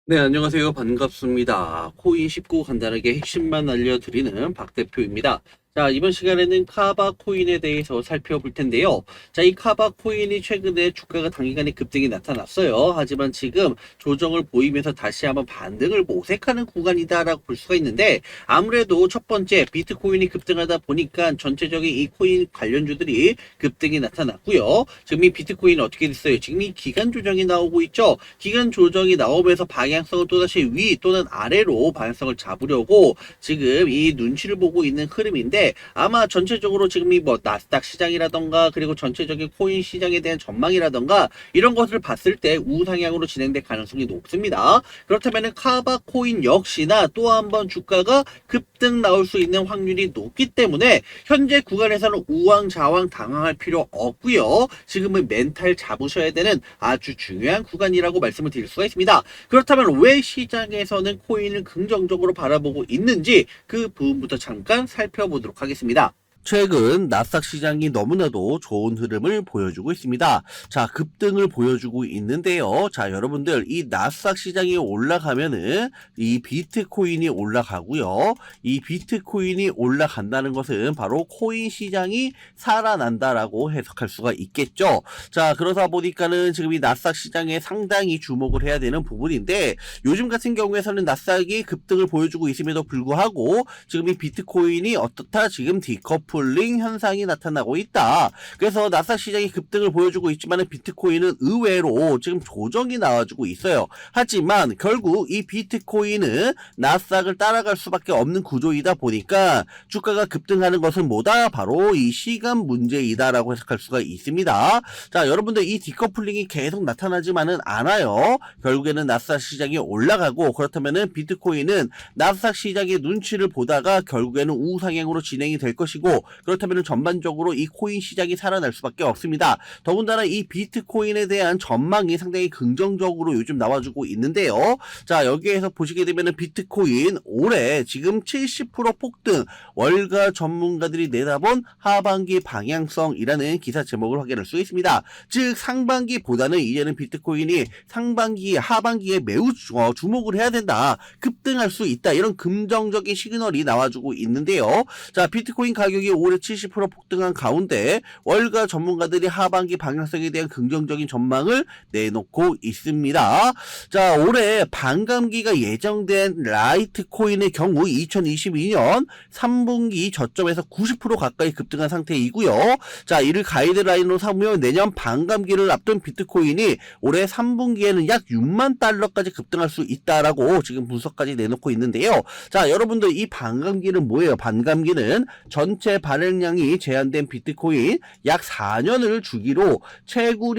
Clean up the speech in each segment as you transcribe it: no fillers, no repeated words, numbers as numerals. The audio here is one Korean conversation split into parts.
네, 안녕하세요. 반갑습니다. 코인 쉽고 간단하게 핵심만 알려드리는 박 대표입니다. 자, 이번 시간에는 카바 코인에 대해서 살펴볼 텐데요. 자, 이 카바 코인이 최근에 주가가 단기간에 급등이 나타났어요. 하지만 지금 조정을 보이면서 다시 한번 반등을 모색하는 구간이다라고 볼 수가 있는데, 아무래도 첫 번째 비트코인이 급등하다 보니까 전체적인 이 코인 관련주들이 급등이 나타났고요. 지금 이 비트코인 어떻게 됐어요? 지금 이 기간 조정이 나오고 있죠. 기간 조정이 나오면서 방향성을 또다시 위 또는 아래로 방향성을 잡으려고 지금 이 눈치를 보고 있는 흐름인데, 아마 전체적으로 지금 이 뭐 나스닥 시장이라던가 그리고 전체적인 코인 시장에 대한 전망이라던가 이런 것을 봤을 때 우상향으로 진행될 가능성이 높습니다. 그렇다면 카바 코인 역시나 또 한 번 주가가 급등 나올 수 있는 확률이 높기 때문에 현재 구간에서는 우왕좌왕 당황할 필요 없고요. 지금은 멘탈 잡으셔야 되는 아주 중요한 구간이라고 말씀을 드릴 수가 있습니다. 그렇다면 왜 시장에서는 코인을 긍정적으로 바라보고 있는지 그 부분부터 잠깐 살펴보도록 하겠습니다. 최근 나스닥 시장이 너무나도 좋은 흐름을 보여주고 있습니다. 자, 급등을 보여주고 있는데요. 자, 여러분들 이 나스닥 시장이 올라가면은 이 비트코인이 올라가고요. 이 비트코인이 올라간다는 것은 바로 코인 시장이 살아난다라고 해석할 수가 있겠죠. 자, 그러다 보니까는 지금 이 나스닥 시장에 상당히 주목을 해야 되는 부분인데, 요즘 같은 경우에서는 나스닥이 급등을 보여주고 있음에도 불구하고 지금 이 비트코인이 어떻다, 지금 디커플링 현상이 나타나고 있다. 그래서 나스닥 시장이 급등을 보여주고 있지만 비트코인은 의외로 지금 조정이 나와주고 있어요. 하지만 결국 이 비트코인은 나스닥을 따라갈 수밖에 없는 구조이다 보니까 주가가 급등하는 것은 뭐다? 바로 이 시간 문제이다라고 해석할 수가 있습니다. 자, 여러분들 이 디커플링이 계속 나타나지만은 않아요. 결국에는 나스닥 시장이 올라가고, 그렇다면은 비트코인은 나스닥 시장의 눈치를 보다가 결국에는 우상향으로 진행이 될 것이고, 그렇다면은 전반적으로 이 코인 시장이 살아날 수밖에 없습니다. 더군다나 이 비트코인에 대한 전망이 상당히 긍정적으로 요즘 나와주고 있는데요. 자, 여기에서 보시게 되면은 비트코인 올해 지금 70% 폭등, 월가 전문가들이 내다본 하반기 방향성이라는 기사 제목을 확인할 수 있습니다. 즉 상반기보다는 이제는 비트코인이 상반기, 하반기에 매우 주목을 해야 된다, 급등할 수 있다, 이런 긍정적인 시그널이 나와주고 있는데요. 자, 비트코인 가격이 올해 70% 폭등한 가운데 월가 전문가들이 하반기 방향성에 대한 긍정적인 전망을 내놓고 있습니다. 자, 올해 반감기가 예정된 라이트코인의 경우 2022년 3분기 저점에서 90% 가까이 급등한 상태이고요. 자, 이를 가이드라인으로 삼으면 내년 반감기를 앞둔 비트코인이 올해 3분기에는 약 6만 달러까지 급등할 수 있다라고 지금 분석까지 내놓고 있는데요. 자, 여러분들 이 반감기는 뭐예요? 반감기는 전체 발행량이 제한된 비트코인 약 4년을 주기로 채굴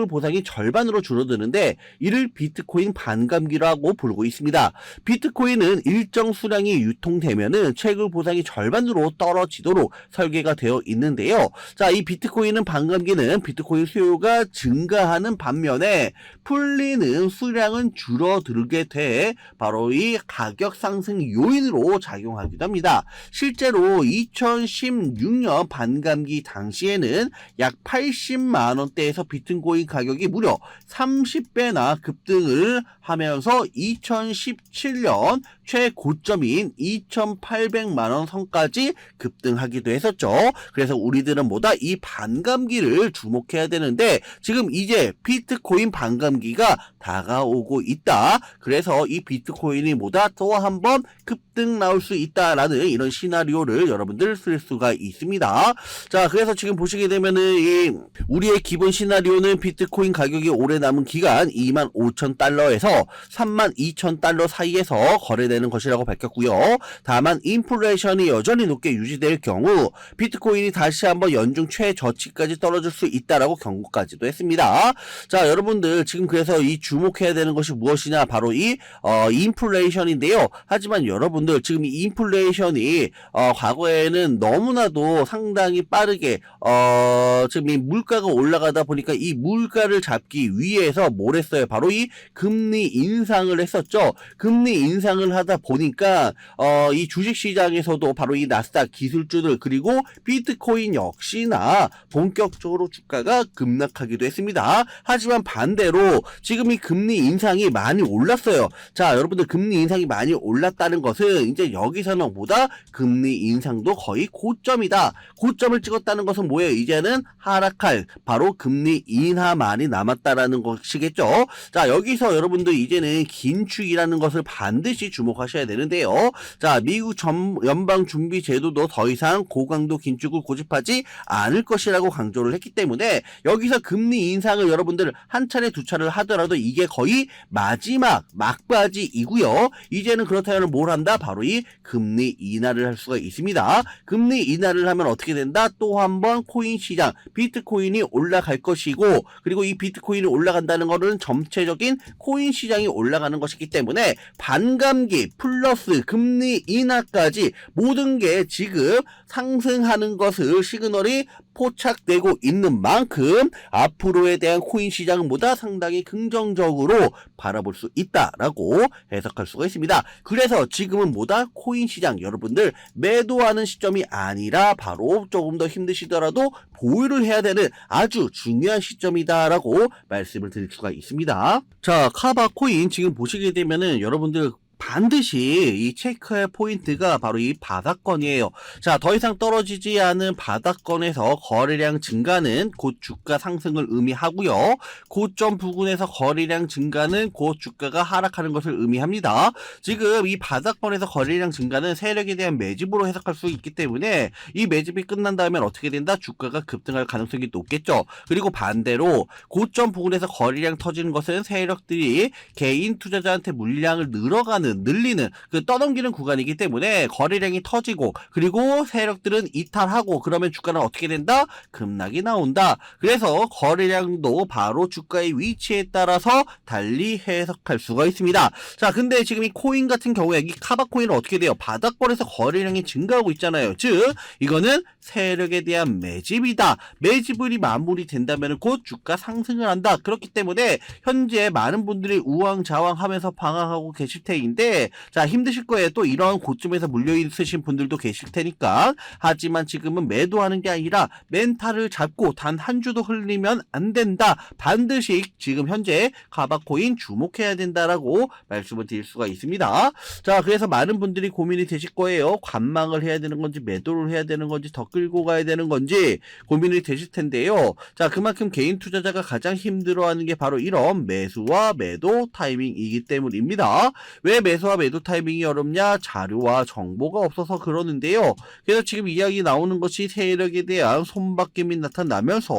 보상이 절반으로 줄어드는데, 이를 비트코인 반감기라고 부르고 있습니다. 비트코인은 일정 수량이 유통되면은 채굴 보상이 절반으로 떨어지도록 설계가 되어 있는데요. 자, 이 비트코인은 반감기는 비트코인 수요가 증가하는 반면에 풀리는 수량은 줄어들게 돼 바로 이 가격 상승 요인으로 작용하기도 합니다. 실제로 2016년 반감기 당시에는 약 80만 원대에서 비트코인 가격이 무려 30배나 급등을 하면서 2017년 최고점인 2,800만 원 선까지 급등하기도 했었죠. 그래서 우리들은 뭐다? 이 반감기를 주목해야 되는데, 지금 이제 비트코인 반감기가 다가오고 있다. 그래서 이 비트코인이 뭐다? 또 한번 급등 나올 수 있다라는 이런 시나리오를 여러분들 쓸 수가 있습니다. 자, 그래서 지금 보시게 되면은 우리의 기본 시나리오는 비트코인 가격이 오래 남은 기간 25,000달러에서 32,000달러 사이에서 거래되는 것이라고 밝혔고요. 다만 인플레이션이 여전히 높게 유지될 경우 비트코인이 다시 한번 연중 최저치까지 떨어질 수 있다라고 경고까지도 했습니다. 자, 여러분들 지금 그래서 이 주목해야 되는 것이 무엇이냐? 바로 이 인플레이션인데요. 하지만 여러분들 지금 이 인플레이션이 과거에는 너무나도 상당히 빠르게 지금 이 물가가 올라가다 보니까 이 물가를 잡기 위해서 뭘 했어요? 바로 이 금리 인상을 했었죠. 금리 인상을 하다 보니까 이 주식시장에서도 바로 이 나스닥 기술주들 그리고 비트코인 역시나 본격적으로 주가가 급락하기도 했습니다. 하지만 반대로 지금 이 금리 인상이 많이 올랐어요. 자, 여러분들 금리 인상이 많이 올랐다는 것은 이제 여기서는 보다 금리 인상도 거의 고점이다. 고점을 찍었다는 것은 뭐예요? 이제는 하락할 바로 금리 인하만이 남았다라는 것이겠죠. 자, 여기서 여러분들 이제는 긴축이라는 것을 반드시 주목하셔야 되는데요. 자, 미국 연방준비제도도 더 이상 고강도 긴축을 고집하지 않을 것이라고 강조를 했기 때문에 여기서 금리 인상을 여러분들 한 차례 두 차례를 하더라도 이게 거의 마지막 막바지이고요. 이제는 그렇다면 뭘 한다? 바로 이 금리 인하를 할 수가 있습니다. 금리 인하를 하면 어떻게 된다? 또 한 번 코인 시장 비트코인이 올라갈 것이고 그리고 이 비트코인이 올라간다는 것은 전체적인 코인 시장이 올라가는 것이기 때문에 반감기 플러스 금리 인하까지 모든 게 지금 상승하는 것을 시그널이 포착되고 있는 만큼 앞으로에 대한 코인 시장보다 상당히 긍정적으로 바라볼 수 있다라고 해석할 수가 있습니다. 그래서 지금은 뭐다? 코인 시장 여러분들 매도하는 시점이 아니라 바로 조금 더 힘드시더라도 보유를 해야 되는 아주 중요한 시점이다라고 말씀을 드릴 수가 있습니다. 자, 카바 코인 지금 보시게 되면은 여러분들 반드시 이 체크할 포인트가 바로 이 바닥권이에요. 자, 더 이상 떨어지지 않은 바닥권에서 거래량 증가는 곧 주가 상승을 의미하고요. 고점 부근에서 거래량 증가는 곧 주가가 하락하는 것을 의미합니다. 지금 이 바닥권에서 거래량 증가는 세력에 대한 매집으로 해석할 수 있기 때문에 이 매집이 끝난 다음에 어떻게 된다? 주가가 급등할 가능성이 높겠죠. 그리고 반대로 고점 부근에서 거래량 터지는 것은 세력들이 개인 투자자한테 물량을 늘리는 그 떠넘기는 구간이기 때문에 거래량이 터지고 그리고 세력들은 이탈하고 그러면 주가는 어떻게 된다? 급락이 나온다. 그래서 거래량도 바로 주가의 위치에 따라서 달리 해석할 수가 있습니다. 자, 근데 지금 이 코인 같은 경우에 이 카바코인은 어떻게 돼요? 바닥권에서 거래량이 증가하고 있잖아요. 즉 이거는 세력에 대한 매집이다. 매집이 마무리된다면 곧 주가 상승을 한다. 그렇기 때문에 현재 많은 분들이 우왕좌왕하면서 방황하고 계실 테인데 자, 힘드실 거예요. 또 이런 고점에서 물려있으신 분들도 계실 테니까. 하지만 지금은 매도하는 게 아니라 멘탈을 잡고 단 한 주도 흘리면 안 된다. 반드시 지금 현재 카바코인 주목해야 된다라고 말씀을 드릴 수가 있습니다. 자, 그래서 많은 분들이 고민이 되실 거예요. 관망을 해야 되는 건지 매도를 해야 되는 건지 더 끌고 가야 되는 건지 고민이 되실 텐데요. 자, 그만큼 개인 투자자가 가장 힘들어하는 게 바로 이런 매수와 매도 타이밍이기 때문입니다. 왜 매수와 매도 타이밍이 어렵냐? 자료와 정보가 없어서 그러는데요. 그래서 지금 이야기 나오는 것이 세력에 대한 손바뀜이 나타나면서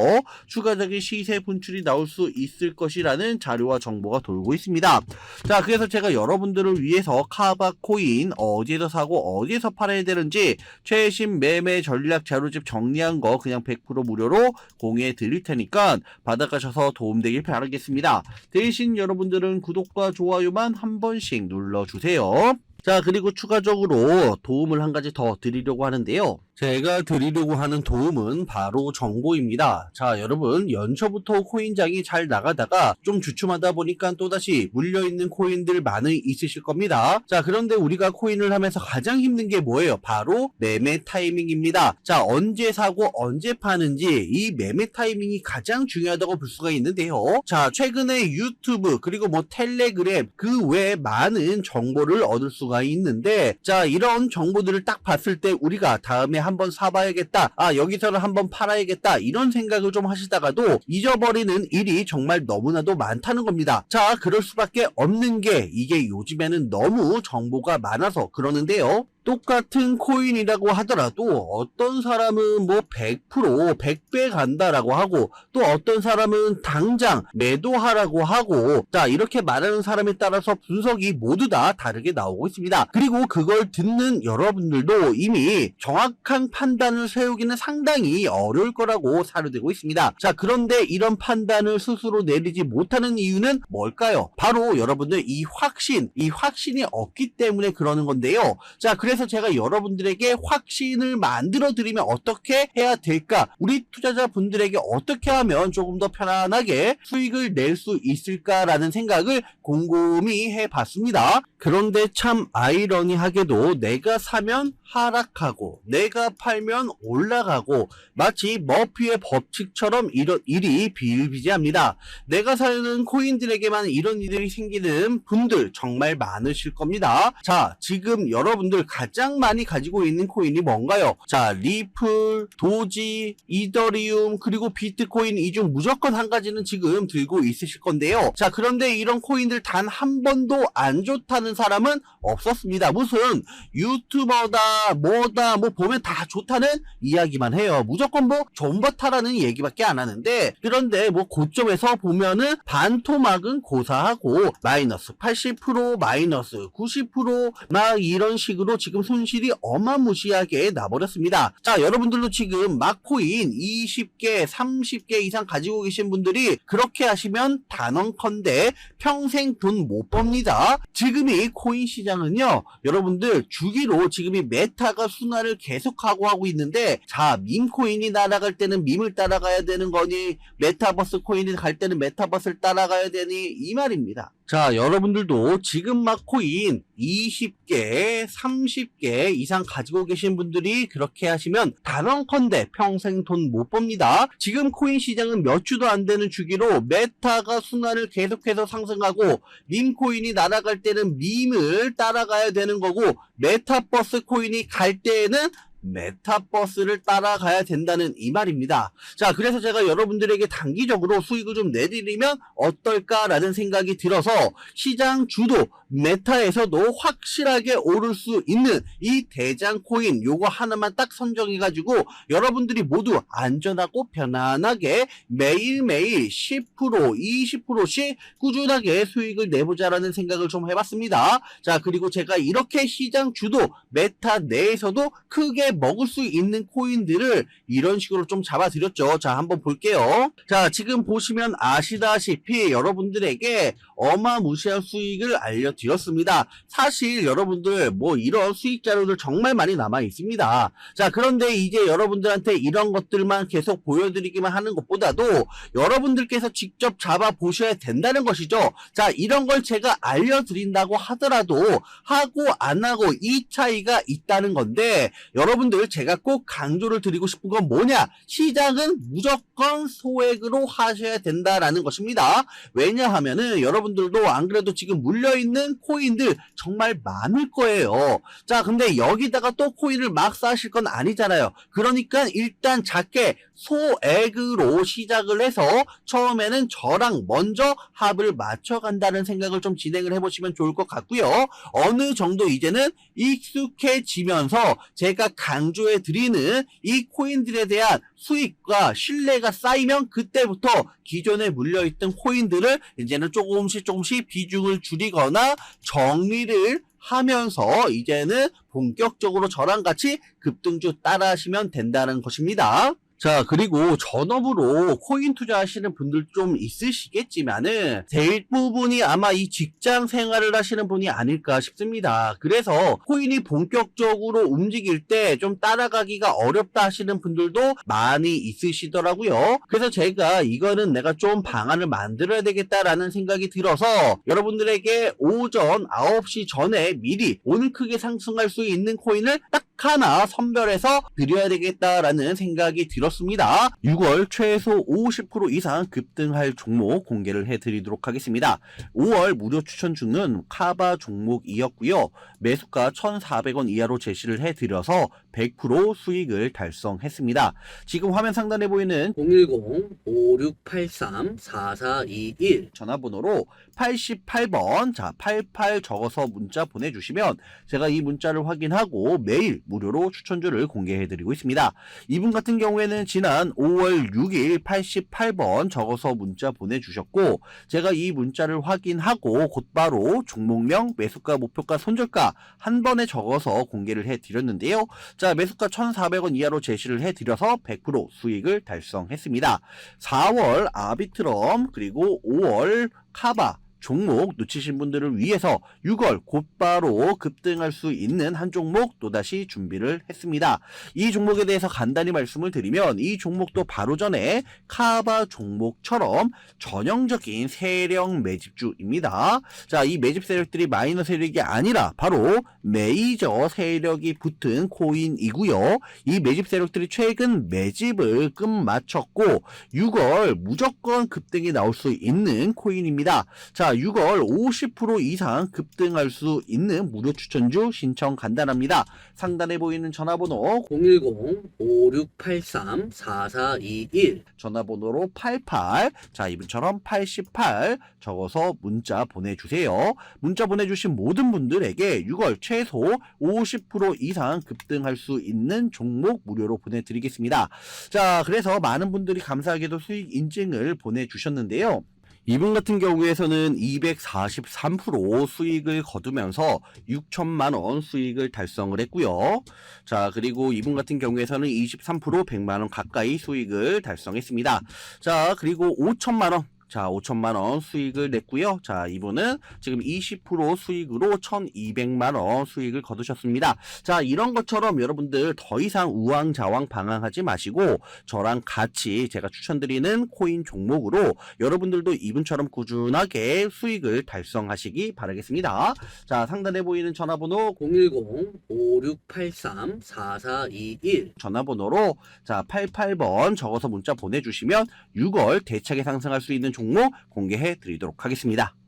추가적인 시세 분출이 나올 수 있을 것이라는 자료와 정보가 돌고 있습니다. 자, 그래서 제가 여러분들을 위해서 카바코인 어디에서 사고 어디에서 팔아야 되는지 최신 매매 전략 자료집 정리한 거 그냥 100% 무료로 공유해 드릴 테니까 받아가셔서 도움되길 바라겠습니다. 대신 여러분들은 구독과 좋아요만 한 번씩 눌러주세요. 자, 그리고 추가적으로 도움을 한 가지 더 드리려고 하는데요. 제가 드리려고 하는 도움은 바로 정보입니다. 자, 여러분 연초부터 코인장이 잘 나가다가 좀 주춤하다 보니까 또다시 물려있는 코인들 많이 있으실 겁니다. 자, 그런데 우리가 코인을 하면서 가장 힘든 게 뭐예요? 바로 매매 타이밍입니다. 자, 언제 사고 언제 파는지 이 매매 타이밍이 가장 중요하다고 볼 수가 있는데요. 자, 최근에 유튜브 그리고 뭐 텔레그램 그 외에 많은 정보를 얻을 수가 있는데 자, 이런 정보들을 딱 봤을 때 우리가 다음에 한번 사봐야겠다. 아, 여기서는 한번 팔아야겠다. 이런 생각을 좀 하시다가도 잊어버리는 일이 정말 너무나도 많다는 겁니다. 자, 그럴 수밖에 없는 게 이게 요즘에는 너무 정보가 많아서 그러는데요. 똑같은 코인이라고 하더라도 어떤 사람은 뭐 100%, 100배 간다라고 하고 또 어떤 사람은 당장 매도하라고 하고 자, 이렇게 말하는 사람에 따라서 분석이 모두 다 다르게 나오고 있습니다. 그리고 그걸 듣는 여러분들도 이미 정확한 판단을 세우기는 상당히 어려울 거라고 사료되고 있습니다. 자, 그런데 이런 판단을 스스로 내리지 못하는 이유는 뭘까요? 바로 여러분들 이 확신이 없기 때문에 그러는 건데요. 자, 그래서 그래서 제가 여러분들에게 확신을 만들어 드리면 어떻게 해야 될까? 우리 투자자분들에게 어떻게 하면 조금 더 편안하게 수익을 낼 수 있을까라는 생각을 곰곰이 해봤습니다. 그런데 참 아이러니하게도 내가 사면 하락하고 내가 팔면 올라가고 마치 머피의 법칙처럼 이런 일이 비일비재합니다. 내가 사는 코인들에게만 이런 일들이 생기는 분들 정말 많으실 겁니다. 자, 지금 여러분들 가장 많이 가지고 있는 코인이 뭔가요? 자, 리플, 도지, 이더리움, 그리고 비트코인 이 중 무조건 한 가지는 지금 들고 있으실 건데요. 자, 그런데 이런 코인들 단 한 번도 안 좋다는 사람은 없었습니다. 무슨 유튜버다 뭐다 뭐 보면 다 좋다는 이야기만 해요. 무조건 뭐 존버타라는 얘기밖에 안 하는데, 그런데 뭐 고점에서 보면은 반토막은 고사하고 마이너스 80% 마이너스 90% 이런 식으로 지금 손실이 어마무시하게 나버렸습니다. 자, 여러분들도 지금 막코인 20개 30개 이상 가지고 계신 분들이 그렇게 하시면 단언컨대 평생 돈 못 법니다. 지금 이 코인 시장은요, 여러분들 주기로 지금 이 메타가 순환을 계속하고 하고 있는데, 자, 밈코인이 날아갈 때는 밈을 따라가야 되는 거니, 메타버스 코인이 갈 때는 메타버스를 따라가야 되니, 이 말입니다. 자, 여러분들도 지금 막 코인 20개, 30개 이상 가지고 계신 분들이 그렇게 하시면 단언컨대 평생 돈 못 법니다. 지금 코인 시장은 몇 주도 안 되는 주기로 메타가 순환을 계속해서 상승하고, 밈코인이 날아갈 때는 밈을 따라가야 되는 거고, 메타버스 코인이 갈 때에는 메타버스를 따라가야 된다는 이 말입니다. 자, 그래서 제가 여러분들에게 단기적으로 수익을 좀 내드리면 어떨까라는 생각이 들어서 시장 주도 메타에서도 확실하게 오를 수 있는 이 대장 코인 요거 하나만 딱 선정해가지고 여러분들이 모두 안전하고 편안하게 매일매일 10% 20%씩 꾸준하게 수익을 내보자라는 생각을 좀 해봤습니다. 자, 그리고 제가 이렇게 시장 주도 메타 내에서도 크게 먹을 수 있는 코인들을 이런 식으로 좀 잡아드렸죠. 자, 한번 볼게요. 자, 지금 보시면 아시다시피 여러분들에게 어마무시한 수익을 알려드렸습니다. 사실 여러분들 뭐 이런 수익 자료들 정말 많이 남아 있습니다. 자, 그런데 이제 여러분들한테 이런 것들만 계속 보여드리기만 하는 것보다도 여러분들께서 직접 잡아 보셔야 된다는 것이죠. 자, 이런 걸 제가 알려드린다고 하더라도 하고 안 하고 이 차이가 있다는 건데, 여러분들 제가 꼭 강조를 드리고 싶은 건 뭐냐? 시장은 무조건 소액으로 하셔야 된다라는 것입니다. 왜냐하면은 여러분들도 안 그래도 지금 물려있는 코인들 정말 많을 거예요. 자, 근데 여기다가 또 코인을 막 사실 건 아니잖아요. 그러니까 일단 작게 소액으로 시작을 해서 처음에는 저랑 먼저 합을 맞춰간다는 생각을 좀 진행을 해보시면 좋을 것 같고요. 어느 정도 이제는 익숙해지면서 제가 강조해 드리는 이 코인들에 대한 수익과 신뢰가 쌓이면 그때부터 기존에 물려있던 코인들을 이제는 조금씩 비중을 줄이거나 정리를 하면서 이제는 본격적으로 저랑 같이 급등주 따라 하시면 된다는 것입니다. 자, 그리고 전업으로 코인 투자하시는 분들 좀 있으시겠지만은 대부분이 아마 이 직장 생활을 하시는 분이 아닐까 싶습니다. 그래서 코인이 본격적으로 움직일 때 좀 따라가기가 어렵다 하시는 분들도 많이 있으시더라고요. 그래서 제가 이거는 내가 좀 방안을 만들어야 되겠다라는 생각이 들어서 여러분들에게 오전 9시 전에 미리 오늘 크게 상승할 수 있는 코인을 딱 하나 선별해서 드려야 되겠다라는 생각이 들었습니다. 6월 최소 50% 이상 급등할 종목 공개를 해드리도록 하겠습니다. 5월 무료 추천주는 카바 종목이었고요. 매수가 1,400원 이하로 제시를 해드려서 100% 수익을 달성했습니다. 지금 화면 상단에 보이는 010-5683-4421 전화번호로 88번 88 적어서 문자 보내주시면 제가 이 문자를 확인하고 매일 무료로 추천주를 공개해드리고 있습니다. 이분 같은 경우에는 지난 5월 6일 88번 적어서 문자 보내주셨고, 제가 이 문자를 확인하고 곧바로 종목명, 매수가, 목표가, 손절가 한 번에 적어서 공개를 해드렸는데요. 자, 매수가 1,400원 이하로 제시를 해드려서 100% 수익을 달성했습니다. 4월 아비트럼 그리고 5월 카바 종목 놓치신 분들을 위해서 6월 곧바로 급등할 수 있는 한 종목 또다시 준비를 했습니다. 이 종목에 대해서 간단히 말씀을 드리면 이 종목도 바로 전에 카바 종목처럼 전형적인 세력 매집주입니다. 자, 이 매집 세력들이 마이너 세력이 아니라 바로 메이저 세력이 붙은 코인이고요. 이 매집 세력들이 최근 매집을 끝마쳤고 6월 무조건 급등이 나올 수 있는 코인입니다. 자, 6월 50% 이상 급등할 수 있는 무료 추천주 신청 간단합니다. 상단에 보이는 전화번호 010-5683-4421 전화번호로 88, 자, 이분처럼 88 적어서 문자 보내주세요. 문자 보내주신 모든 분들에게 6월 최소 50% 이상 급등할 수 있는 종목 무료로 보내드리겠습니다. 자, 그래서 많은 분들이 감사하게도 수익 인증을 보내주셨는데요. 이분 같은 경우에서는 243% 수익을 거두면서 6천만원 수익을 달성을 했고요. 자, 그리고 이분 같은 경우에서는 23% 100만원 가까이 수익을 달성했습니다. 자, 그리고 5천만원. 자, 5천만원 수익을 냈고요. 자, 이분은 지금 20% 수익으로 1200만원 수익을 거두셨습니다. 자, 이런 것처럼 여러분들 더 이상 우왕좌왕 방황하지 마시고 저랑 같이 제가 추천드리는 코인 종목으로 여러분들도 이분처럼 꾸준하게 수익을 달성하시기 바라겠습니다. 자, 상단에 보이는 전화번호 010-5683-4421 전화번호로 자 88번 적어서 문자 보내주시면 6월 대차게 상승할 수 있는 종목 공개해 드리도록 하겠습니다.